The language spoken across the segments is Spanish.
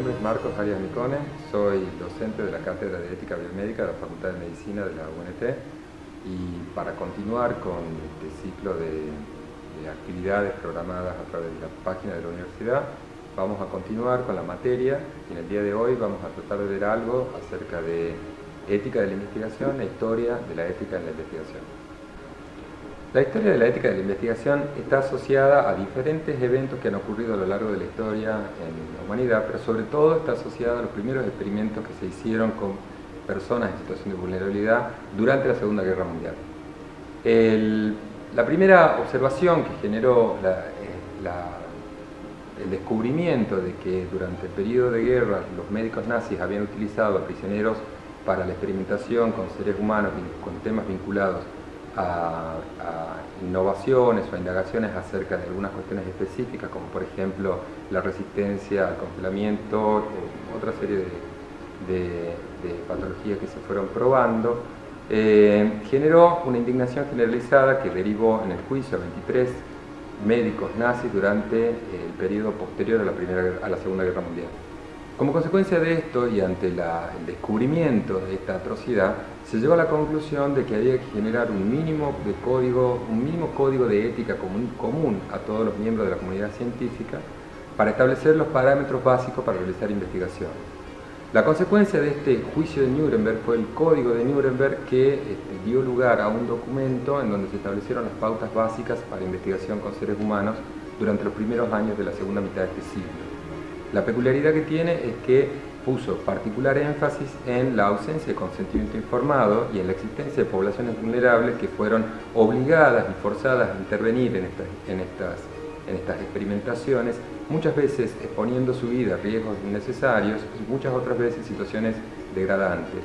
nombre es Marcos Arias Micone, soy docente de la Cátedra de Ética Biomédica de la Facultad de Medicina de la UNT, y para continuar con este ciclo de actividades programadas a través de la página de la universidad, vamos a continuar con la materia y en el día de hoy vamos a tratar de ver algo acerca de ética de la investigación e historia de la ética en la investigación. La historia de la ética de la investigación está asociada a diferentes eventos que han ocurrido a lo largo de la historia en la humanidad, pero sobre todo está asociada a los primeros experimentos que se hicieron con personas en situación de vulnerabilidad durante la Segunda Guerra Mundial. La primera observación que generó el descubrimiento de que durante el periodo de guerra los médicos nazis habían utilizado a prisioneros para la experimentación con seres humanos, con temas vinculados a innovaciones o indagaciones acerca de algunas cuestiones específicas, como por ejemplo la resistencia al congelamiento o otra serie de patologías que se fueron probando, generó una indignación generalizada que derivó en el juicio a 23 médicos nazis durante el periodo posterior a la Segunda Guerra Mundial. Como consecuencia de esto y ante el descubrimiento de esta atrocidad, se llegó a la conclusión de que había que generar un mínimo código de ética común a todos los miembros de la comunidad científica para establecer los parámetros básicos para realizar investigación. La consecuencia de este juicio de Nuremberg fue el Código de Nuremberg, que dio lugar a un documento en donde se establecieron las pautas básicas para investigación con seres humanos durante los primeros años de la segunda mitad de este siglo. La peculiaridad que tiene es que puso particular énfasis en la ausencia de consentimiento informado y en la existencia de poblaciones vulnerables que fueron obligadas y forzadas a intervenir en estas experimentaciones, muchas veces exponiendo su vida a riesgos innecesarios y muchas otras veces situaciones degradantes.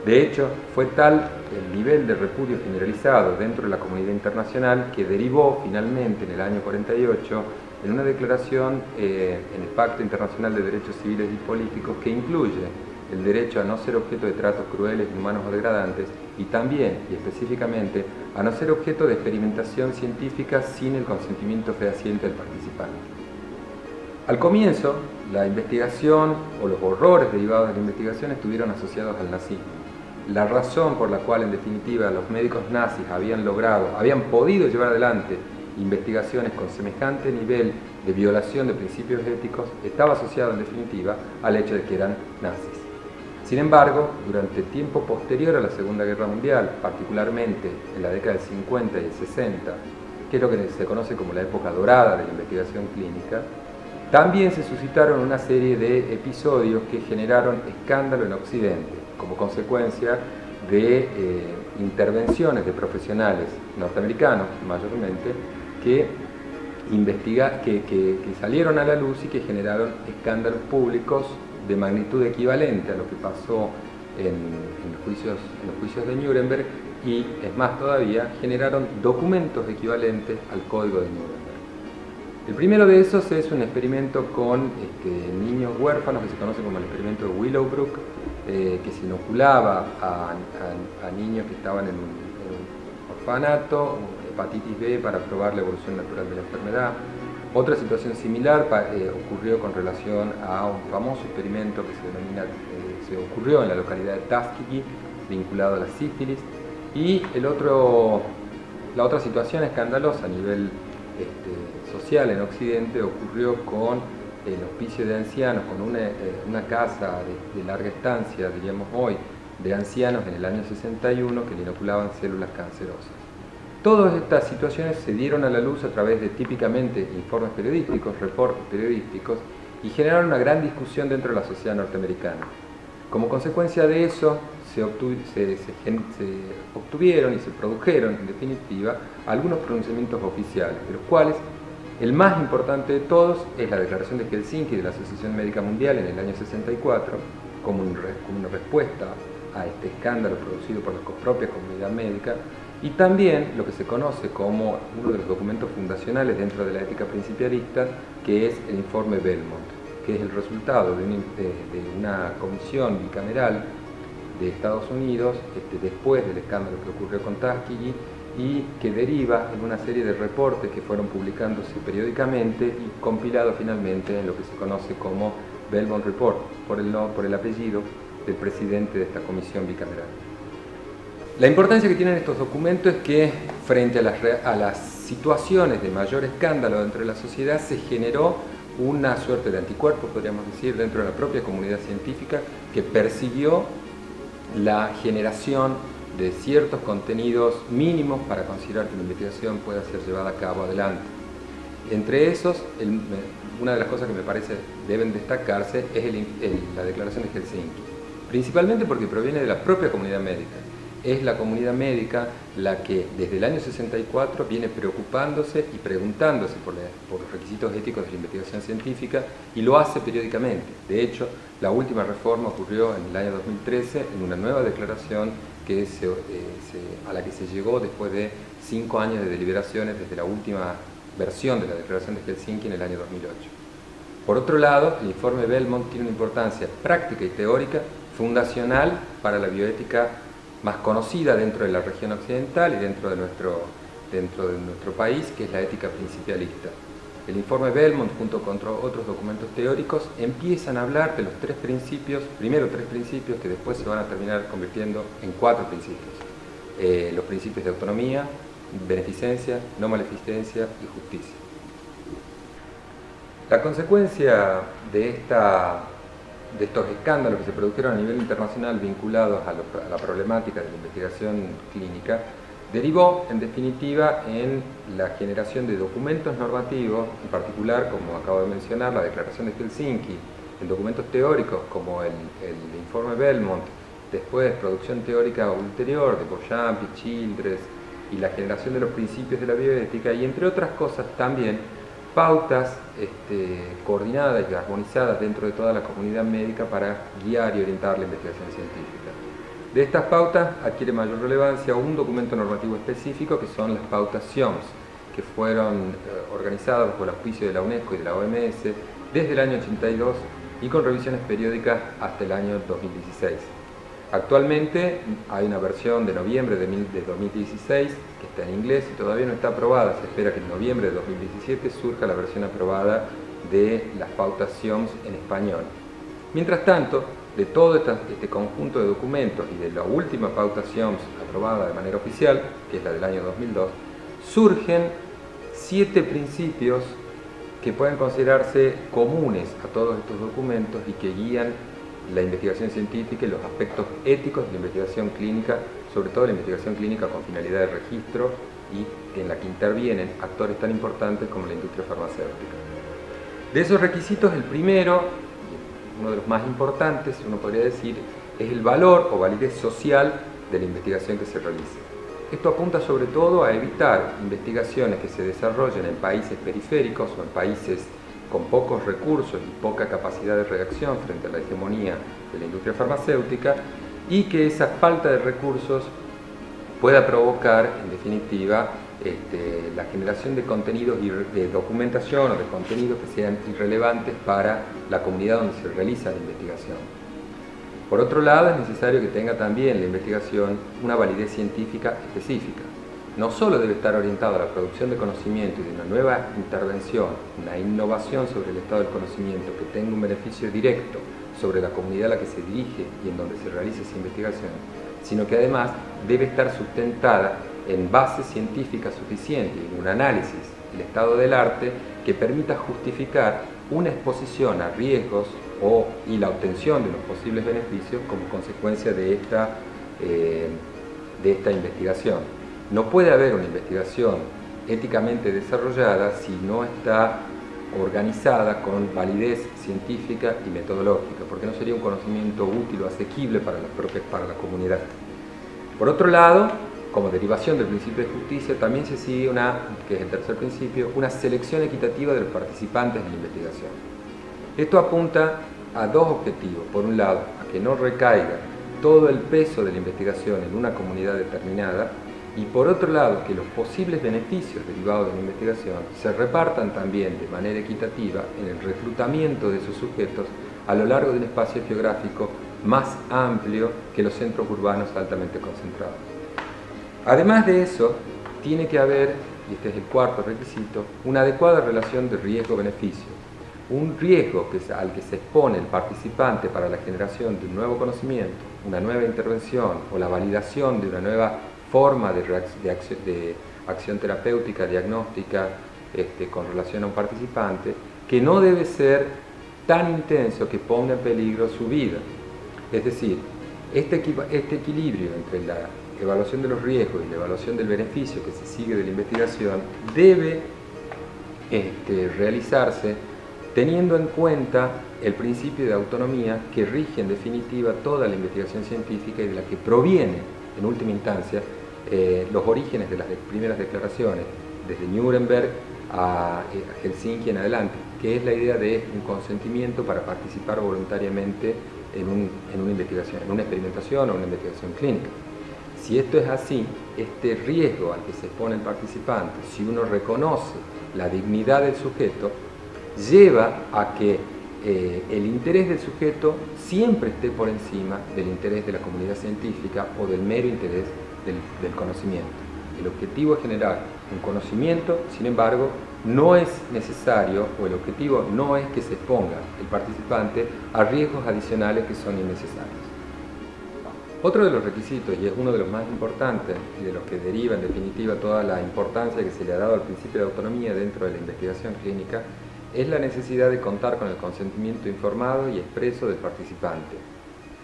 De hecho, fue tal el nivel de repudio generalizado dentro de la comunidad internacional que derivó finalmente en el año 48 en una declaración en el Pacto Internacional de Derechos Civiles y Políticos que incluye el derecho a no ser objeto de tratos crueles, inhumanos o degradantes y también, y específicamente, a no ser objeto de experimentación científica sin el consentimiento fehaciente del participante. Al comienzo, la investigación o los horrores derivados de la investigación estuvieron asociados al nazismo. La razón por la cual, en definitiva, los médicos nazis habían podido llevar adelante investigaciones con semejante nivel de violación de principios éticos estaba asociado, en definitiva, al hecho de que eran nazis. Sin embargo, durante el tiempo posterior a la Segunda Guerra Mundial, particularmente en la década del 50 y el 60, que es lo que se conoce como la época dorada de la investigación clínica, también se suscitaron una serie de episodios que generaron escándalo en Occidente, como consecuencia de intervenciones de profesionales norteamericanos, mayormente, que salieron a la luz y que generaron escándalos públicos de magnitud equivalente a lo que pasó en los juicios de Nuremberg y, es más todavía, generaron documentos equivalentes al Código de Nuremberg. El primero de esos es un experimento con niños huérfanos que se conoce como el experimento de Willowbrook, que se inoculaba a niños que estaban en un orfanato, hepatitis B, para probar la evolución natural de la enfermedad. Otra situación similar ocurrió con relación a un famoso experimento que se ocurrió en la localidad de Tuskegee, vinculado a la sífilis. Y la otra situación escandalosa a nivel social en Occidente ocurrió con el hospicio de ancianos, con una casa de larga estancia, diríamos hoy, de ancianos en el año 61 que le inoculaban células cancerosas. Todas estas situaciones se dieron a la luz a través de típicamente informes periodísticos, reportes periodísticos, y generaron una gran discusión dentro de la sociedad norteamericana. Como consecuencia de eso, se obtuvieron y se produjeron, en definitiva, algunos pronunciamientos oficiales, de los cuales el más importante de todos es la Declaración de Helsinki de la Asociación Médica Mundial en el año 64, como una respuesta a este escándalo producido por la propia comunidad médica, y también lo que se conoce como uno de los documentos fundacionales dentro de la ética principialista, que es el informe Belmont, que es el resultado de una comisión bicameral de Estados Unidos después del escándalo que ocurrió con Tuskegee, y que deriva en una serie de reportes que fueron publicándose periódicamente y compilados finalmente en lo que se conoce como Belmont Report, por el apellido del presidente de esta comisión bicameral. La importancia que tienen estos documentos es que frente a las situaciones de mayor escándalo dentro de la sociedad se generó una suerte de anticuerpo, podríamos decir, dentro de la propia comunidad científica que persiguió la generación de ciertos contenidos mínimos para considerar que la investigación pueda ser llevada a cabo adelante. Entre esos, una de las cosas que me parece deben destacarse es la Declaración de Helsinki, principalmente porque proviene de la propia comunidad médica. Es la comunidad médica la que desde el año 64 viene preocupándose y preguntándose por los requisitos éticos de la investigación científica y lo hace periódicamente. De hecho, la última reforma ocurrió en el año 2013 en una nueva declaración a la que se llegó después de 5 años de deliberaciones desde la última versión de la Declaración de Helsinki en el año 2008. Por otro lado, el informe Belmont tiene una importancia práctica y teórica fundacional para la bioética más conocida dentro de la región occidental y dentro de nuestro país, que es la ética principialista. El informe Belmont, junto con otros documentos teóricos, empiezan a hablar de los primero tres principios que después se van a terminar convirtiendo en 4 principios. Los principios de autonomía, beneficencia, no maleficencia y justicia. La consecuencia de estos escándalos que se produjeron a nivel internacional vinculados a la problemática de la investigación clínica derivó, en definitiva, en la generación de documentos normativos, en particular, como acabo de mencionar, la Declaración de Helsinki, en documentos teóricos como el informe Belmont, después producción teórica ulterior de Beauchamp y Childress, y la generación de los principios de la bioética, y entre otras cosas también pautas coordinadas y armonizadas dentro de toda la comunidad médica para guiar y orientar la investigación científica. De estas pautas adquiere mayor relevancia un documento normativo específico que son las pautas SIOMS, que fueron organizadas bajo el auspicio de la UNESCO y de la OMS desde el año 82 y con revisiones periódicas hasta el año 2016. Actualmente hay una versión de noviembre de 2016 que está en inglés y todavía no está aprobada. Se espera que en noviembre de 2017 surja la versión aprobada de las pautas SIOMS en español. Mientras tanto, de todo este conjunto de documentos y de la última pauta SIOMS aprobada de manera oficial, que es la del año 2002, surgen 7 principios que pueden considerarse comunes a todos estos documentos y que guían la investigación científica y los aspectos éticos de la investigación clínica, sobre todo la investigación clínica con finalidad de registro y en la que intervienen actores tan importantes como la industria farmacéutica. De esos requisitos, el primero, uno de los más importantes, uno podría decir, es el valor o validez social de la investigación que se realice. Esto apunta sobre todo a evitar investigaciones que se desarrollen en países periféricos o en países con pocos recursos y poca capacidad de reacción frente a la hegemonía de la industria farmacéutica y que esa falta de recursos pueda provocar, en definitiva, la generación de contenidos y de documentación o de contenidos que sean irrelevantes para la comunidad donde se realiza la investigación. Por otro lado, es necesario que tenga también la investigación una validez científica específica. No solo debe estar orientado a la producción de conocimiento y de una nueva intervención, una innovación sobre el estado del conocimiento que tenga un beneficio directo sobre la comunidad a la que se dirige y en donde se realiza esa investigación, sino que además debe estar sustentada en bases científicas suficientes, en un análisis del estado del arte que permita justificar una exposición a riesgos y la obtención de los posibles beneficios como consecuencia de esta investigación. No puede haber una investigación éticamente desarrollada si no está organizada con validez científica y metodológica, porque no sería un conocimiento útil o asequible para la comunidad. Por otro lado, como derivación del principio de justicia, también se sigue que es el tercer principio, una selección equitativa de los participantes de la investigación. Esto apunta a 2 objetivos. Por un lado, a que no recaiga todo el peso de la investigación en una comunidad determinada, y por otro lado, que los posibles beneficios derivados de la investigación se repartan también de manera equitativa en el reclutamiento de esos sujetos a lo largo de un espacio geográfico más amplio que los centros urbanos altamente concentrados. Además de eso, tiene que haber, y este es el cuarto requisito, una adecuada relación de riesgo-beneficio. un riesgo al que se expone el participante para la generación de un nuevo conocimiento, una nueva intervención o la validación de una nueva forma de acción terapéutica, diagnóstica, con relación a un participante, que no debe ser tan intenso que ponga en peligro su vida. Es decir, este equilibrio entre la evaluación de los riesgos y la evaluación del beneficio que se sigue de la investigación debe realizarse teniendo en cuenta el principio de autonomía que rige en definitiva toda la investigación científica y de la que proviene, en última instancia, los orígenes de las primeras declaraciones, desde Nuremberg a Helsinki en adelante, que es la idea de un consentimiento para participar voluntariamente en una investigación, en una experimentación o una investigación clínica. Si esto es así, este riesgo al que se expone el participante, si uno reconoce la dignidad del sujeto, lleva a que el interés del sujeto siempre esté por encima del interés de la comunidad científica o del mero interés del conocimiento. El objetivo es generar un conocimiento, sin embargo, no es necesario, o el objetivo no es que se exponga el participante a riesgos adicionales que son innecesarios. Otro de los requisitos, y es uno de los más importantes y de los que deriva en definitiva toda la importancia que se le ha dado al principio de autonomía dentro de la investigación clínica, es la necesidad de contar con el consentimiento informado y expreso del participante.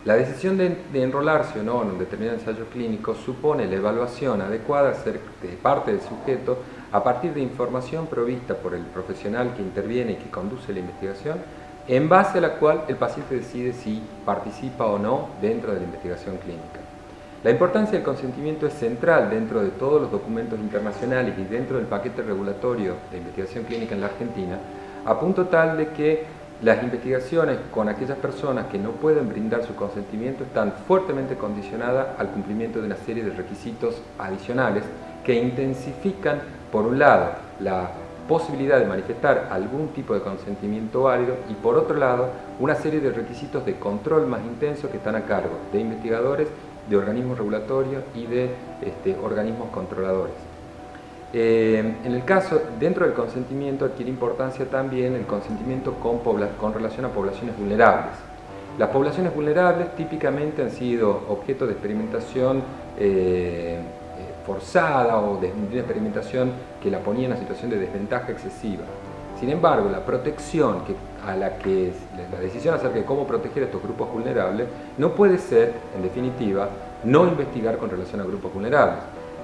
La decisión de enrolarse o no en un determinado ensayo clínico supone la evaluación adecuada de parte del sujeto a partir de información provista por el profesional que interviene y que conduce la investigación, en base a la cual el paciente decide si participa o no dentro de la investigación clínica. La importancia del consentimiento es central dentro de todos los documentos internacionales y dentro del paquete regulatorio de investigación clínica en la Argentina, a punto tal de que las investigaciones con aquellas personas que no pueden brindar su consentimiento están fuertemente condicionadas al cumplimiento de una serie de requisitos adicionales que intensifican, por un lado, la posibilidad de manifestar algún tipo de consentimiento válido y, por otro lado, una serie de requisitos de control más intensos que están a cargo de investigadores, de organismos regulatorios y de organismos controladores. En el caso, dentro del consentimiento adquiere importancia también el consentimiento con relación a poblaciones vulnerables. Las poblaciones vulnerables típicamente han sido objeto de experimentación forzada o de una experimentación que la ponía en una situación de desventaja excesiva. Sin embargo, la protección la decisión acerca de cómo proteger a estos grupos vulnerables no puede ser, en definitiva, no investigar con relación a grupos vulnerables.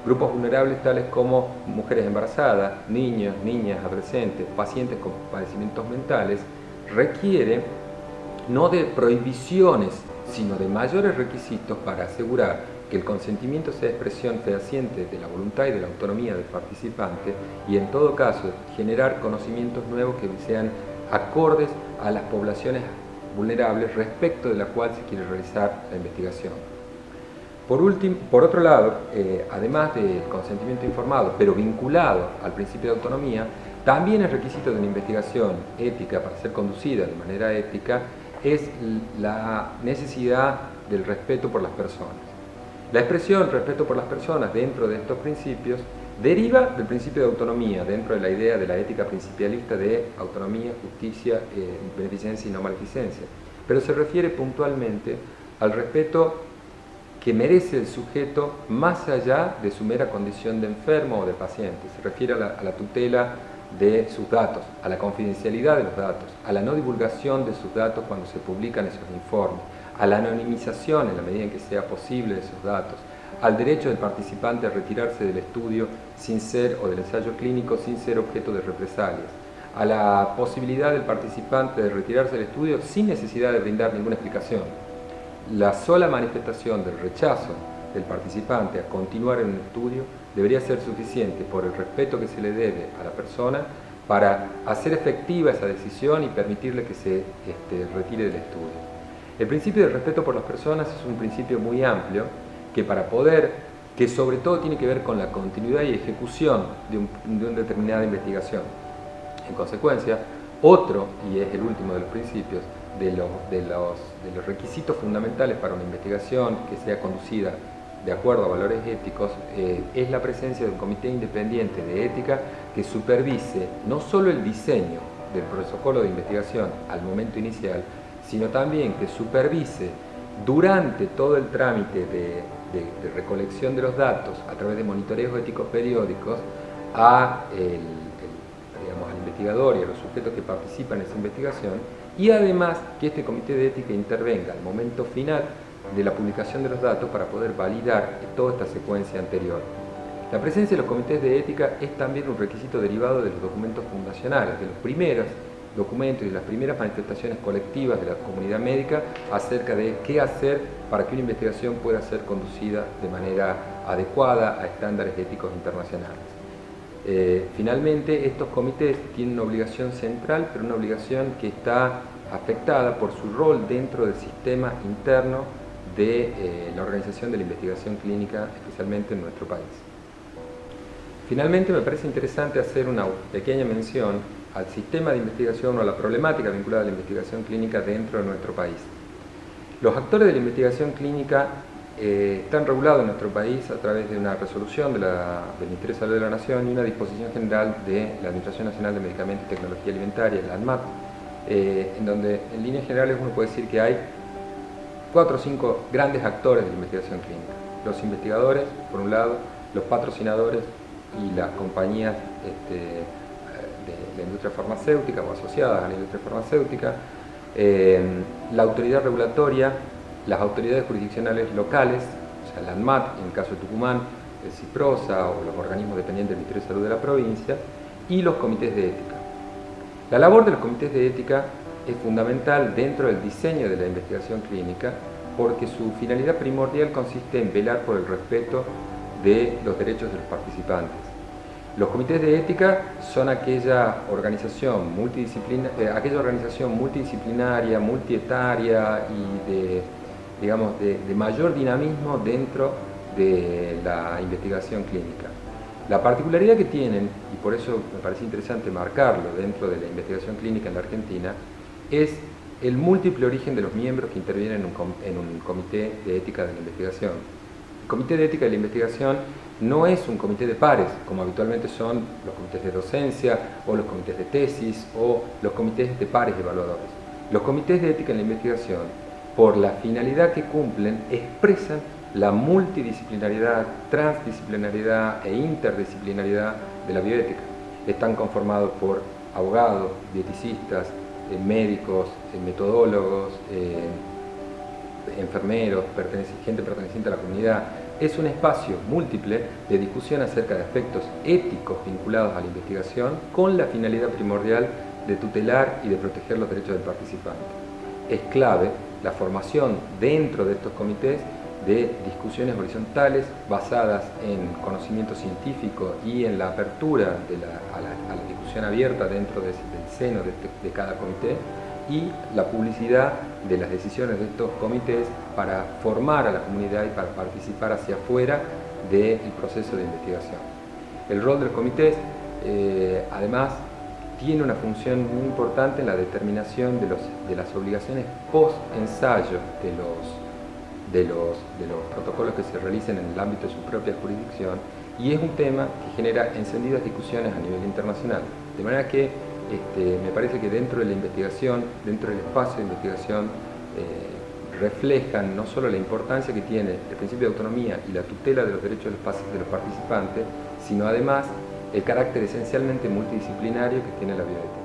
Grupos vulnerables tales como mujeres embarazadas, niños, niñas, adolescentes, pacientes con padecimientos mentales, requiere no de prohibiciones, sino de mayores requisitos para asegurar que el consentimiento sea expresión fehaciente de la voluntad y de la autonomía del participante y, en todo caso, generar conocimientos nuevos que sean acordes a las poblaciones vulnerables respecto de la cual se quiere realizar la investigación. Por otro lado, además del consentimiento informado, pero vinculado al principio de autonomía, también el requisito de una investigación ética para ser conducida de manera ética es la necesidad del respeto por las personas. La expresión respeto por las personas dentro de estos principios deriva del principio de autonomía, dentro de la idea de la ética principialista de autonomía, justicia, beneficencia y no maleficencia, pero se refiere puntualmente al respeto que merece el sujeto más allá de su mera condición de enfermo o de paciente. Se refiere a la tutela de sus datos, a la confidencialidad de los datos, a la no divulgación de sus datos cuando se publican esos informes, a la anonimización en la medida en que sea posible de esos datos, al derecho del participante a retirarse del estudio o del ensayo clínico sin ser objeto de represalias, a la posibilidad del participante de retirarse del estudio sin necesidad de brindar ninguna explicación. La sola manifestación del rechazo del participante a continuar en un estudio debería ser suficiente por el respeto que se le debe a la persona para hacer efectiva esa decisión y permitirle que se retire del estudio. El principio del respeto por las personas es un principio muy amplio que sobre todo tiene que ver con la continuidad y ejecución de una determinada investigación. En consecuencia, otro, y es el último de los principios, de los requisitos fundamentales para una investigación que sea conducida de acuerdo a valores éticos, es la presencia de un comité independiente de ética que supervise no solo el diseño del protocolo de investigación al momento inicial, sino también que supervise durante todo el trámite de recolección de los datos a través de monitoreos éticos periódicos digamos, al investigador y a los sujetos que participan en esa investigación, y además que este comité de ética intervenga al momento final de la publicación de los datos para poder validar toda esta secuencia anterior. La presencia de los comités de ética es también un requisito derivado de los documentos fundacionales, de los primeros documentos y de las primeras manifestaciones colectivas de la comunidad médica acerca de qué hacer para que una investigación pueda ser conducida de manera adecuada a estándares éticos internacionales. Finalmente, estos comités tienen una obligación central, pero una obligación que está afectada por su rol dentro del sistema interno de la organización de la investigación clínica, especialmente en nuestro país. Finalmente, me parece interesante hacer una pequeña mención al sistema de investigación o a la problemática vinculada a la investigación clínica dentro de nuestro país. Los actores de la investigación clínica están regulados en nuestro país a través de una resolución del Ministerio de Salud de la Nación y una disposición general de la Administración Nacional de Medicamentos y Tecnología Alimentaria, la ANMAT, en donde en líneas generales uno puede decir que hay 4 o 5 grandes actores de la investigación clínica. Los investigadores, por un lado, los patrocinadores y las compañías de la industria farmacéutica o asociadas a la industria farmacéutica, la autoridad regulatoria, las autoridades jurisdiccionales locales, o sea, la ANMAT en el caso de Tucumán, el CIPROSA o los organismos dependientes del Ministerio de Salud de la provincia, y los comités de ética. La labor de los comités de ética es fundamental dentro del diseño de la investigación clínica porque su finalidad primordial consiste en velar por el respeto de los derechos de los participantes. Los comités de ética son aquella organización multidisciplinaria, multietaria y de mayor dinamismo dentro de la investigación clínica. La particularidad que tienen, y por eso me parece interesante marcarlo dentro de la investigación clínica en la Argentina, es el múltiple origen de los miembros que intervienen en un comité de ética de la investigación. El comité de ética de la investigación no es un comité de pares, como habitualmente son los comités de docencia o los comités de tesis o los comités de pares evaluadores. Los comités de ética en la investigación, por la finalidad que cumplen, expresan la multidisciplinaridad, transdisciplinaridad e interdisciplinaridad de la bioética. Están conformados por abogados, dieticistas, médicos, metodólogos, enfermeros, gente perteneciente a la comunidad. Es un espacio múltiple de discusión acerca de aspectos éticos vinculados a la investigación con la finalidad primordial de tutelar y de proteger los derechos del participante. Es clave la formación dentro de estos comités de discusiones horizontales basadas en conocimiento científico y en la apertura a la discusión abierta dentro del seno de cada comité, y la publicidad de las decisiones de estos comités para formar a la comunidad y para participar hacia afuera del proceso de investigación. El rol del comité, además, tiene una función muy importante en la determinación de las obligaciones post-ensayo de los protocolos que se realicen en el ámbito de su propia jurisdicción, y es un tema que genera encendidas discusiones a nivel internacional. De manera que me parece que dentro de la investigación, dentro del espacio de investigación, reflejan no solo la importancia que tiene el principio de autonomía y la tutela de los derechos de los participantes, sino además el carácter esencialmente multidisciplinario que tiene la bioética.